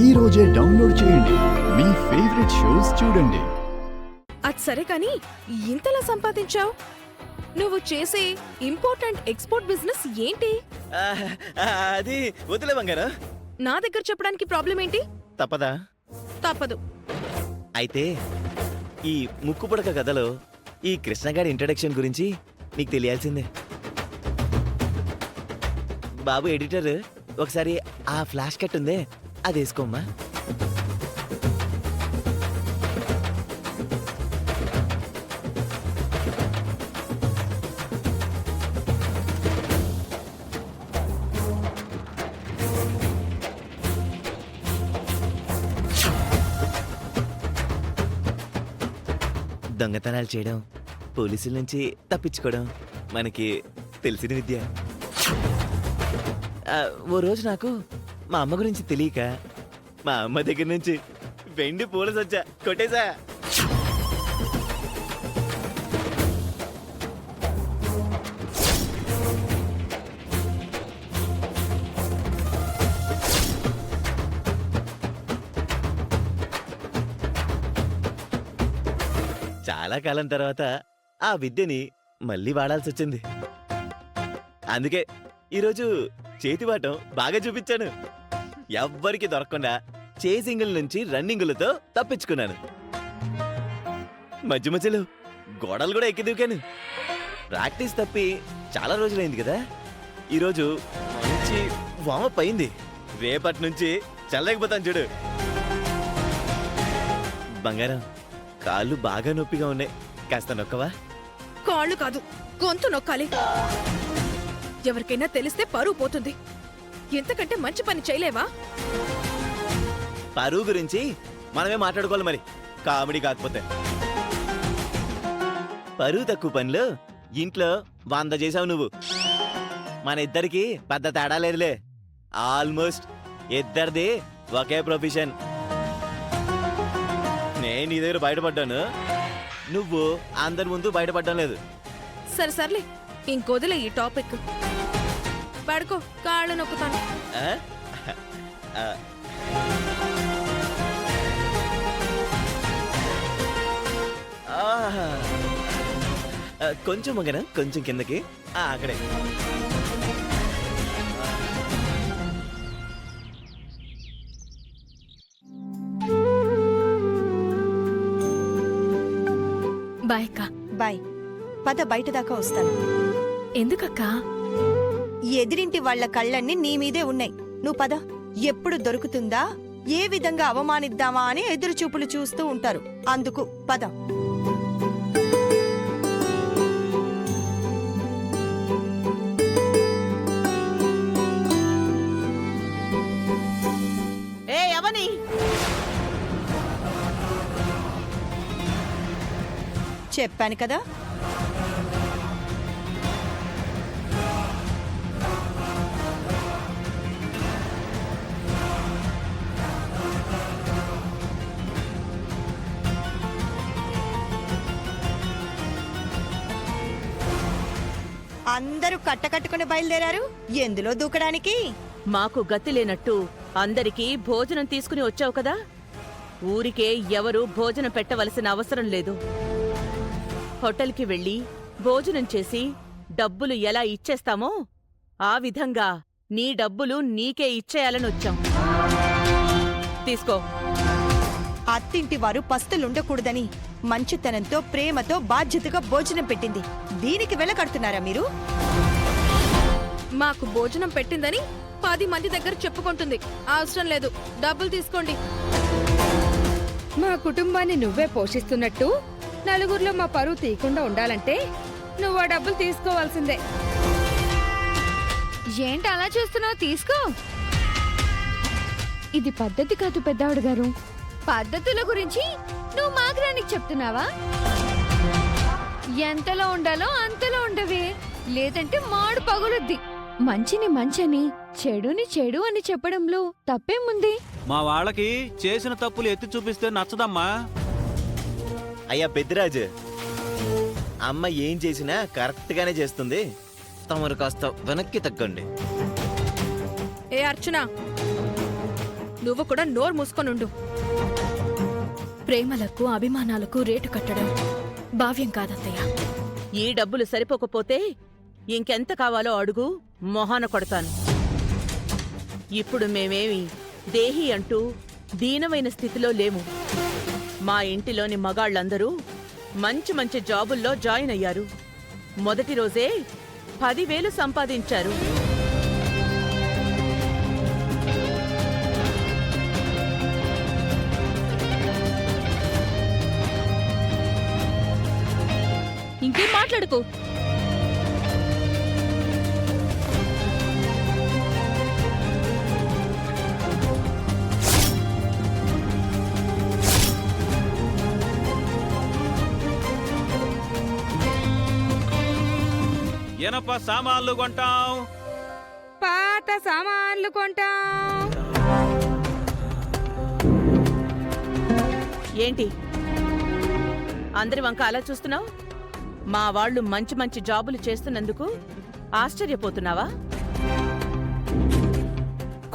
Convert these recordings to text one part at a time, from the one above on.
ఈ రోజే డౌన్లోడ్ చేయండి. మీ ఫేవరెట్ షోస్ చూడండి. అది సరే కానీ ఇంతలా సంపాదించావు? నువ్వు చేసే ఇంపోర్టెంట్ ఎక్స్పోర్ట్ బిజినెస్ ఏంటి? అది వదిలే బంగారం. నా దగ్గర చెప్పడానికి ప్రాబ్లం ఏంటి? తప్పదా? తప్పదు. అయితే ఈ ముక్కు పుడక కథలో ఈ కృష్ణగాడి ఇంట్రడక్షన్ గురించి నీకు తెలియాల్సిందే. బాబు ఎడిటర్, ఒకసారి ఆ ఫ్లాష్ కట్ ఉందే అది వేసుకోమ్మా. దొంగతనాలు చేయడం, పోలీసుల నుంచి తప్పించుకోవడం మనకి తెలిసిన విద్య. ఓ రోజు నాకు మా అమ్మ గురించి తెలియక మా అమ్మ దగ్గర నుంచి వెండి పూల సజ్జా కొట్టేశా. చాలా కాలం తర్వాత ఆ విద్యని మళ్ళీ వాడాల్సి వచ్చింది. అందుకే ఈరోజు చేతివాటం బాగా చూపించాను. ఎవ్వరికి దొరకకుండా చేసింగుల నుంచి రన్నింగులతో తప్పించుకున్నాను. మధ్య మధ్యలో గోడలు కూడా ఎక్కి దూకాను. ప్రాక్టీస్ తప్పి చాలా రోజులైంది కదా. ఈరోజు మంచి వామప్ అయింది. రేపటి నుంచి చల్లకపోతాను చూడు. బంగారం, కాళ్ళు బాగా నొప్పిగా ఉన్నాయి, కాస్త నొక్కవా? కాళ్ళు కాదు, గొంతు నొక్కాలి. ఎవరికైనా తెలిస్తే పరువు పోతుంది. ఎంతకంటే మంచి పని చేయలేవా? పరువు గురించి మనమే మాట్లాడుకోవాలి మరి, కామెడీ కాకపోతే. పరువు తక్కువ పనిలో ఇంట్లో 100 చేసావు నువ్వు. మన ఇద్దరికి పెద్ద తేడా లేదులే. ఆల్మోస్ట్ ఇద్దరిది ఒకే ప్రొఫెషన్. నేను నీ దగ్గర బయటపడ్డాను, నువ్వు అందరి ముందు బయటపడ్డం లేదు. సరే సర్లే, ఇంకొదిలే ఈ టాపిక్. పడుకో, కాళ్ళు నొక్కుతాను. కొంచెం మగన, కొంచెం కిందకి. అక్కడే. బాయ్ అక్క. బాయ్. పద, బయట దాకా వస్తాను. ఎందుకక్కా? ఎదిరింటి వాళ్ల కళ్ళన్నీ నీ మీదే ఉన్నాయి. నువ్వు పద. ఎప్పుడు దొరుకుతుందా, ఏ విధంగా అవమానిద్దామా అని ఎదురు చూపులు చూస్తూ ఉంటారు. అందుకు పద. ఏ అవని, చెప్పాను కదా. అందరూ కట్టకట్టుకుని బయలుదేరారు. ఎందులో దూకడానికి? మాకు గతి లేనట్టు అందరికీ భోజనం తీసుకుని వచ్చావు కదా. ఊరికే ఎవరు భోజనం పెట్టవలసిన అవసరం లేదు. హోటల్కి వెళ్ళి భోజనం చేసి డబ్బులు ఎలా ఇచ్చేస్తామో ఆ విధంగా నీ డబ్బులు నీకే ఇచ్చేయాలని వచ్చాం. తీసుకో. అత్తింటి వారు పస్తులుండకూడదని మంచితనంతో, ప్రేమతో, బాధ్యతగా భోజనం పెట్టింది. దీనికి వెలకడుతున్నారా మీరు? మాకు భోజనం పెట్టిందని 10 మంది దగ్గర చెప్పుకుంటుంది. అవసరం లేదు, డబ్బులు తీసుకోండి. మా కుటుంబాన్ని నువ్వే పోషిస్తున్నట్టు నలుగురిలో మా పరువు తీయకుండా ఉండాలంటే నువ్వు ఆ డబ్బులు తీసుకోవాల్సిందే. ఏంటి అలా చూస్తున్నావు? తీసుకో. ఇది పద్ధతి కాదు పెద్దవాడు గారు. పద్ధతుల గురించి నువ్వు మాగ్రానికి చెప్తున్నావా? ఎంతలో ఉండాలో అంతలో ఉండవే, లేదంటే మాడు పగులుద్ది. మంచిని మంచని, చెడుని చెడు అని చెప్పడంలో తప్పేముంది? మా వాళ్ళకి చేసిన తప్పులు ఎత్తి చూపిస్తే నచ్చదమ్మా. అయ్యా పెద్దిరాజు, అమ్మ ఏం చేసినా కరెక్ట్ గానే చేస్తుంది. తమరు కాస్త వెనక్కి తగ్గండి. ఏ అర్చన, నువ్వు కూడా నోరు మూసుకొనుండు. ప్రేమలకు అభిమానాలకు రేటు కట్టడం భావ్యం కాదత్తయ్య. ఈ డబ్బులు సరిపోకపోతే ఇంకెంత కావాలో అడుగు, మొహాన కొడతాను. ఇప్పుడు మేమేమి దేహి అంటూ దీనమైన స్థితిలో లేము. మా ఇంటిలోని మగాళ్ళందరూ మంచి మంచి జాబుల్లో జాయిన్ అయ్యారు. మొదటి రోజే 10,000 సంపాదించారు. ఇంకేం మాట్లాడుకో. ఎనప సామాన్లు కొంటాం. పాత సామాన్లు కొంటాం. ఏంటి అందరి వంక అలా చూస్తున్నావు? మా వాళ్ళు మంచి మంచి జాబులు చేస్తున్నందుకు ఆశ్చర్యపోతున్నావా?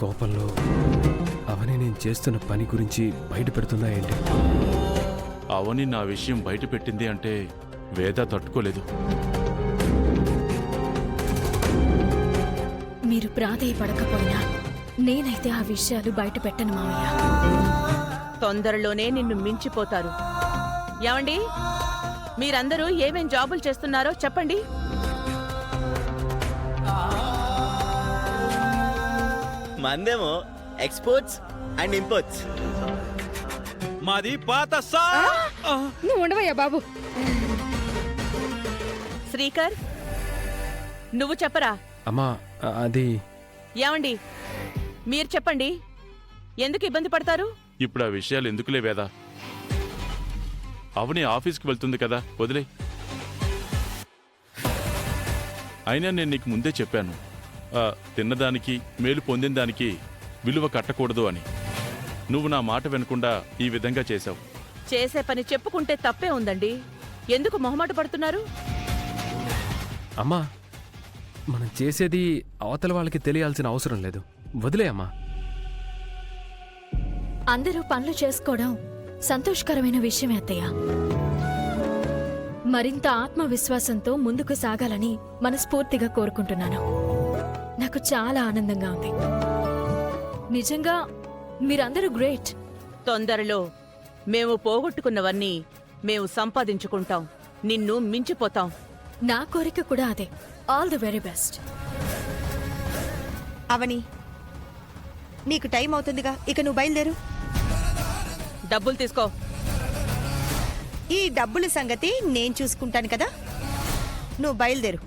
కోపంలో అవని నేను చేస్తున్న పని గురించి బయట పెడుతుందా ఏంటి? అవని నా విషయం బయట పెట్టింది అంటే వేద తట్టుకోలేదు. మీరు ప్రాధేయపడకపోయినా నేనైతే ఆ విషయాలు బయట పెట్టను మావయ్య. తొందరలోనే నిన్ను మించిపోతారు. ఏమండి, మీరందరూ ఏమేం జాబులు చేస్తున్నారో చెప్పండి. మందేమో ఎక్స్పోర్ట్స్ అండ్ ఇంపోర్ట్స్. మాది పాత సా. నువ్వు ఉండవయ్యా బాబు. శ్రీకర్, నువ్వు చెప్పరా? అమ్మా అది ఏమండి, మీరు చెప్పండి. ఎందుకు ఇబ్బంది పడతారు? ఇప్పుడు ఆ విషయాలు ఎందుకులే వేద. అవని ఆఫీస్కి వెళ్తుంది కదా, వదిలే. అయినా నేను నీకు ముందే చెప్పాను, తిన్నదానికి మేలు పొందిన దానికి విలువ కట్టకూడదు అని. నువ్వు నా మాట వినకుండా ఈ విధంగా చేశావు. చేసే పని చెప్పుకుంటే తప్పే ఉందండి. ఎందుకు మొహమాట పడుతున్నారు? అమ్మా, మనం చేసేది అవతల వాళ్ళకి తెలియాల్సిన అవసరం లేదు, వదిలే అమ్మా. అందరూ పనులు చేసుకోవడం సంతోషకరమైన విషయమే అత్తయ్య. మరింత ఆత్మవిశ్వాసంతో ముందుకు సాగాలని మనస్ఫూర్తిగా కోరుకుంటున్నాను. నాకు చాలా ఆనందంగా ఉంది. నిజంగా మీరందరూ గ్రేట్. తొందరలో మేము పోగొట్టుకున్నవన్నీ మేము సంపాదించుకుంటాం. నిన్ను మించిపోతాం. నా కోరిక కూడా అదే. All the very best. Avani, నీకు టైం అవుతుందిగా, ఇక నువ్వు బయలుదేరు. డబ్బులు తీసుకో. ఈ డబ్బుల సంగతి నేను చూసుకుంటాను కదా, నువ్వు బయలుదేరు.